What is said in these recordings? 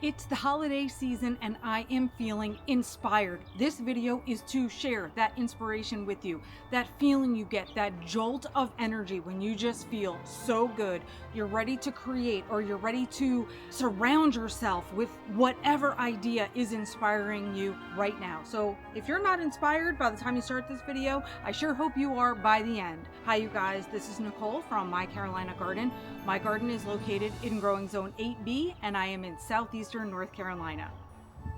It's the holiday season and I am feeling inspired. This video is to share that inspiration with you, that feeling you get, that jolt of energy when you just feel so good. You're ready to create, or you're ready to surround yourself with whatever idea is inspiring you right now. So if you're not inspired by the time you start this video, I sure hope you are by the end. Hi you guys, this is Nicole from My Carolina Garden. My garden is located in Growing Zone 8B and I am in Southeastern North Carolina.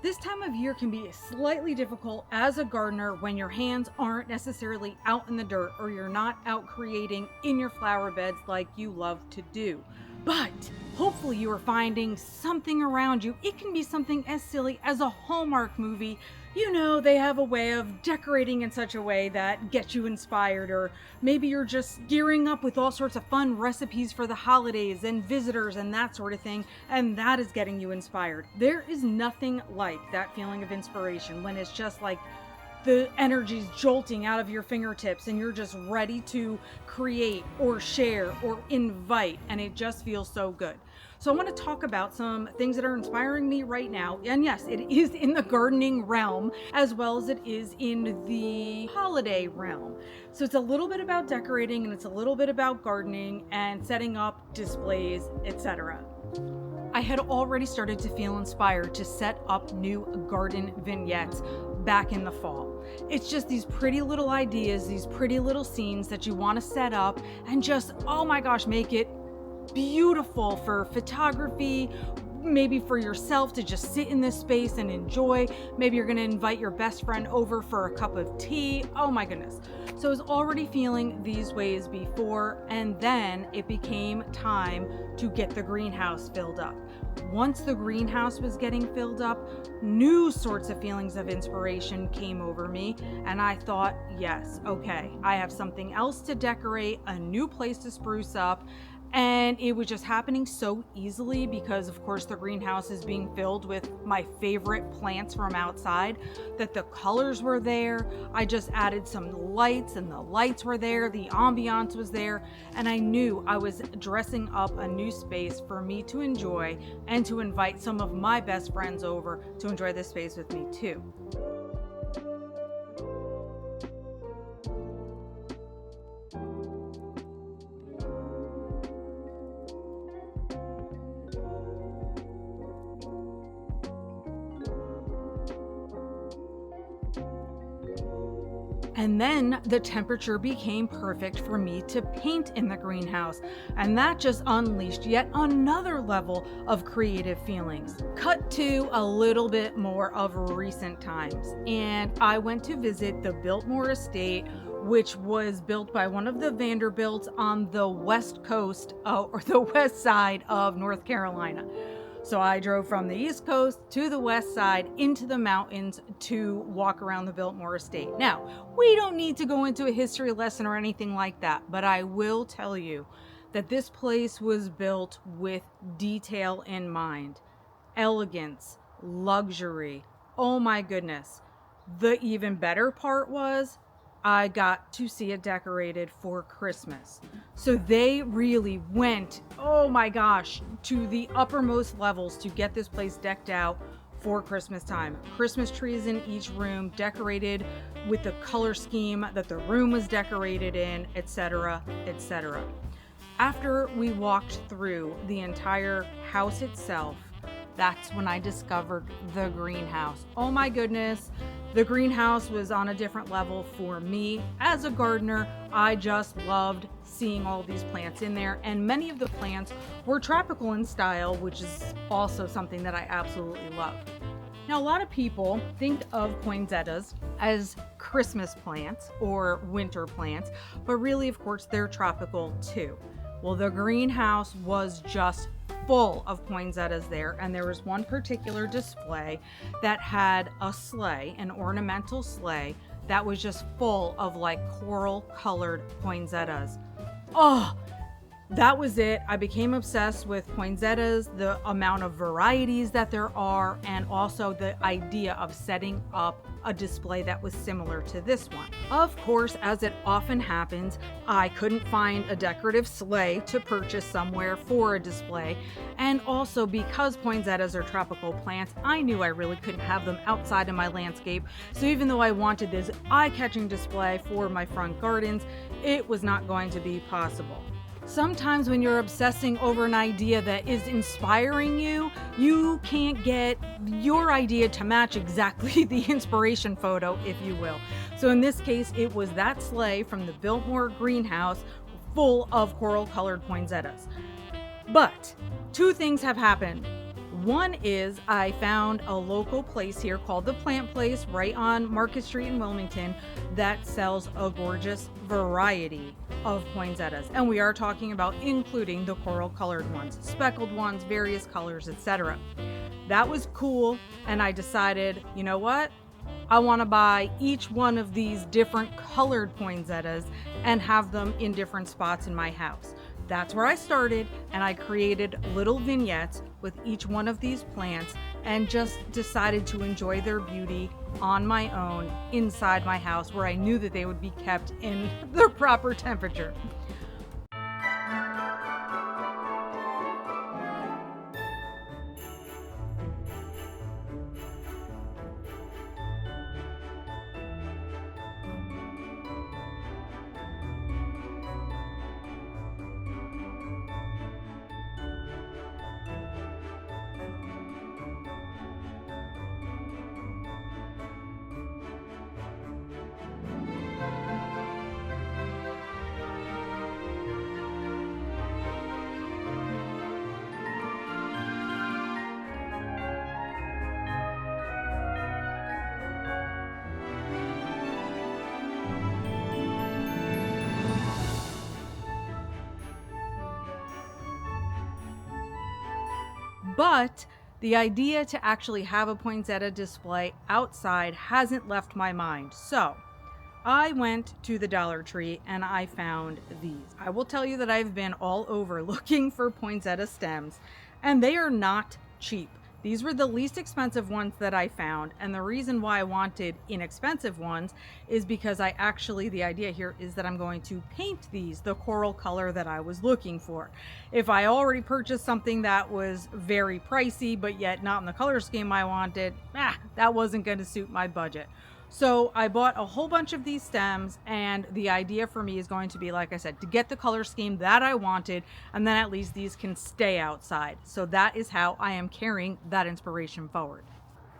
This time of year can be slightly difficult as a gardener when your hands aren't necessarily out in the dirt or you're not out creating in your flower beds like you love to do. But hopefully you are finding something around you. It can be something as silly as a Hallmark movie. You know, they have a way of decorating in such a way that gets you inspired, or maybe you're just gearing up with all sorts of fun recipes for the holidays and visitors and that sort of thing, and that is getting you inspired. There is nothing like that feeling of inspiration when it's just like the energy's jolting out of your fingertips and you're just ready to create or share or invite, and it just feels so good. So I want to talk about some things that are inspiring me right now. And yes, it is in the gardening realm as well as it is in the holiday realm. So it's a little bit about decorating and it's a little bit about gardening and setting up displays, etc. I had already started to feel inspired to set up new garden vignettes back in the fall. It's just these pretty little ideas, these pretty little scenes that you want to set up and just, oh my gosh, make it beautiful for photography, maybe for yourself to just sit in this space and enjoy. Maybe you're going to invite your best friend over for a cup of tea. Oh my goodness. So I was already feeling these ways before, and then it became time to get the greenhouse filled up. Once the greenhouse was getting filled up, new sorts of feelings of inspiration came over me, and I thought, yes, okay, I have something else to decorate, a new place to spruce up. And it was just happening so easily because, of course, the greenhouse is being filled with my favorite plants from outside, that the colors were there. I just added some lights and the lights were there. The ambiance was there. And I knew I was dressing up a new space for me to enjoy and to invite some of my best friends over to enjoy this space with me too. And then the temperature became perfect for me to paint in the greenhouse. And that just unleashed yet another level of creative feelings. Cut to a little bit more of recent times. And I went to visit the Biltmore estate, which was built by one of the Vanderbilts on the west coast, or the west side of North Carolina. So I drove from the East Coast to the West Side into the mountains to walk around the Biltmore estate. Now, we don't need to go into a history lesson or anything like that, but I will tell you that this place was built with detail in mind. Elegance, luxury. Oh my goodness. The even better part was I got to see it decorated for Christmas. So they really went, oh my gosh, to the uppermost levels to get this place decked out for Christmas time. Christmas trees in each room, decorated with the color scheme that the room was decorated in, etc., etc. After we walked through the entire house itself, that's when I discovered the greenhouse. Oh my goodness. The greenhouse was on a different level for me. As a gardener, I just loved seeing all these plants in there, and many of the plants were tropical in style, which is also something that I absolutely love. Now, a lot of people think of poinsettias as Christmas plants or winter plants, but really, of course, they're tropical too. Well, the greenhouse was just full of poinsettias there, and there was one particular display that had a sleigh, an ornamental sleigh that was just full of like coral colored poinsettias. Oh, That was it. I became obsessed with poinsettias, the amount of varieties that there are, and also the idea of setting up a display that was similar to this one. Of course, as it often happens, I couldn't find a decorative sleigh to purchase somewhere for a display. And also because poinsettias are tropical plants, I knew I really couldn't have them outside in my landscape. So even though I wanted this eye-catching display for my front gardens, it was not going to be possible. Sometimes when you're obsessing over an idea that is inspiring you, you can't get your idea to match exactly the inspiration photo, if you will. So in this case, it was that sleigh from the Biltmore greenhouse full of coral colored poinsettias. But two things have happened. One is I found a local place here called the Plant Place right on Market Street in Wilmington that sells a gorgeous variety of poinsettias. And we are talking about including the coral colored ones, speckled ones, various colors, etc. That was cool. And I decided, you know what? I want to buy each one of these different colored poinsettias and have them in different spots in my house. That's where I started, and I created little vignettes with each one of these plants and just decided to enjoy their beauty on my own inside my house where I knew that they would be kept in the proper temperature. But the idea to actually have a poinsettia display outside hasn't left my mind. So I went to the Dollar Tree and I found these. I will tell you that I've been all over looking for poinsettia stems, and they are not cheap. These were the least expensive ones that I found, and the reason why I wanted inexpensive ones is because the idea here is that I'm going to paint these the coral color that I was looking for. If I already purchased something that was very pricey but yet not in the color scheme I wanted, that wasn't going to suit my budget. So I bought a whole bunch of these stems, and the idea for me is going to be, like I said, to get the color scheme that I wanted, and then at least these can stay outside. So that is how I am carrying that inspiration forward.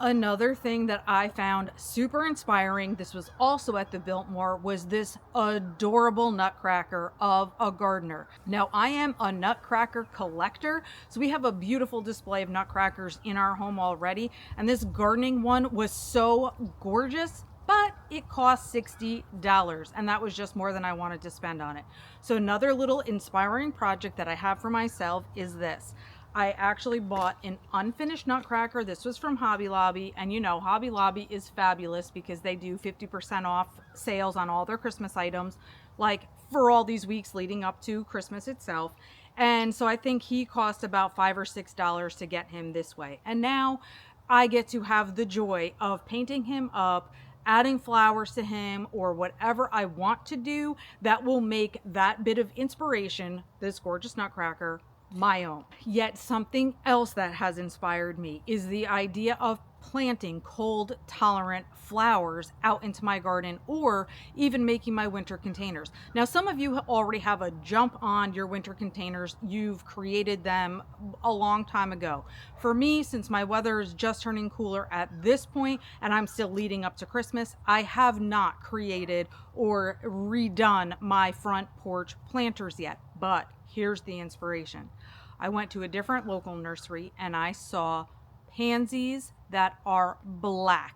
Another thing that I found super inspiring, this was also at the Biltmore, was this adorable nutcracker of a gardener. Now, I am a nutcracker collector, so we have a beautiful display of nutcrackers in our home already, and this gardening one was so gorgeous, but it cost $60, and that was just more than I wanted to spend on it. So another little inspiring project that I have for myself is this. I actually bought an unfinished nutcracker. This was from Hobby Lobby, and you know Hobby Lobby is fabulous because they do 50% off sales on all their Christmas items, like for all these weeks leading up to Christmas itself. And so I think he cost about $5 or $6 to get him this way. And now I get to have the joy of painting him up, adding flowers to him, or whatever I want to do that will make that bit of inspiration, this gorgeous nutcracker, my own. Yet something else that has inspired me is the idea of planting cold tolerant flowers out into my garden, or even making my winter containers. Now, some of you already have a jump on your winter containers. You've created them a long time ago. For me, since my weather is just turning cooler at this point and I'm still leading up to Christmas, I have not created or redone my front porch planters yet. But here's the inspiration. I went to a different local nursery and I saw pansies that are black.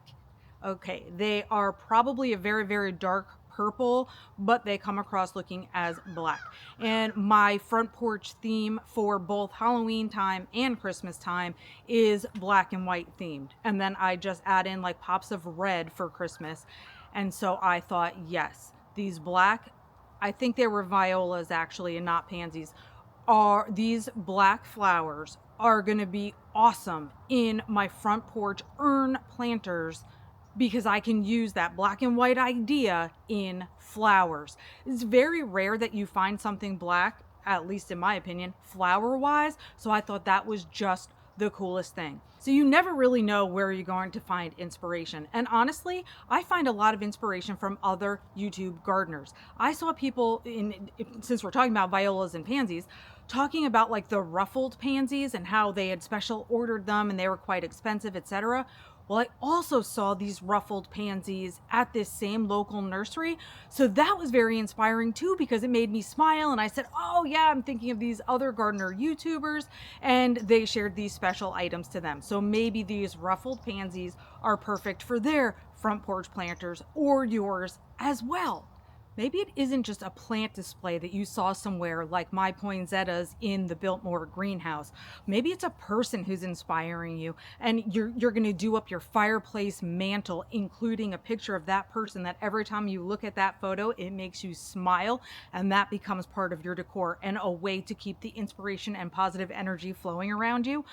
Okay, they are probably a very, very dark purple, but they come across looking as black. And my front porch theme for both Halloween time and Christmas time is black and white themed. And then I just add in like pops of red for Christmas. And so I thought, yes, these black, I think they were violas actually and not pansies, these black flowers are going to be awesome in my front porch urn planters because I can use that black and white idea in flowers. It's very rare that you find something black, at least in my opinion, flower wise. So I thought that was just the coolest thing. So you never really know where you're going to find inspiration. And honestly, I find a lot of inspiration from other YouTube gardeners. I saw people since we're talking about violas and pansies, talking about like the ruffled pansies and how they had special ordered them and they were quite expensive, etc. Well, I also saw these ruffled pansies at this same local nursery. So that was very inspiring too, because it made me smile. And I said, oh yeah, I'm thinking of these other gardener YouTubers, and they shared these special items to them. So maybe these ruffled pansies are perfect for their front porch planters or yours as well. Maybe it isn't just a plant display that you saw somewhere like my poinsettias in the Biltmore greenhouse. Maybe it's a person who's inspiring you, and you're going to do up your fireplace mantle, including a picture of that person that every time you look at that photo, it makes you smile, and that becomes part of your decor and a way to keep the inspiration and positive energy flowing around you.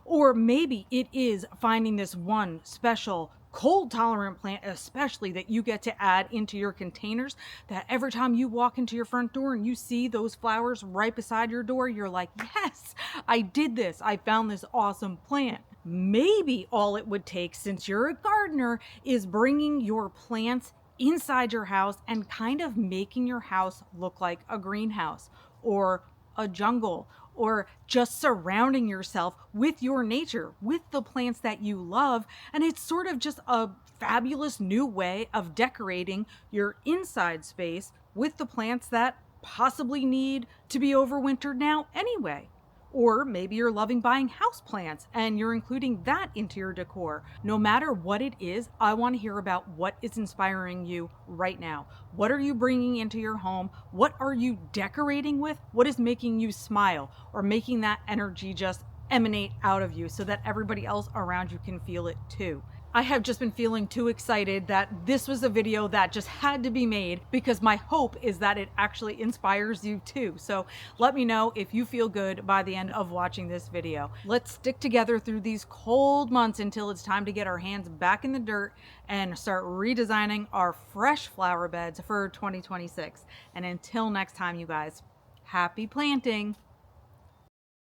Or maybe it is finding this one special cold tolerant plant, especially, that you get to add into your containers, that every time you walk into your front door and you see those flowers right beside your door, you're like, yes, I did this. I found this awesome plant. Maybe all it would take, since you're a gardener, is bringing your plants inside your house and kind of making your house look like a greenhouse or a jungle, or just surrounding yourself with your nature, with the plants that you love. And it's sort of just a fabulous new way of decorating your inside space with the plants that possibly need to be overwintered now anyway. Or maybe you're loving buying house plants and you're including that into your decor. No matter what it is, I want to hear about what is inspiring you right now. What are you bringing into your home? What are you decorating with? What is making you smile or making that energy just emanate out of you so that everybody else around you can feel it too? I have just been feeling too excited that this was a video that just had to be made, because my hope is that it actually inspires you too. So let me know if you feel good by the end of watching this video. Let's stick together through these cold months until it's time to get our hands back in the dirt and start redesigning our fresh flower beds for 2026. And until next time, you guys, happy planting.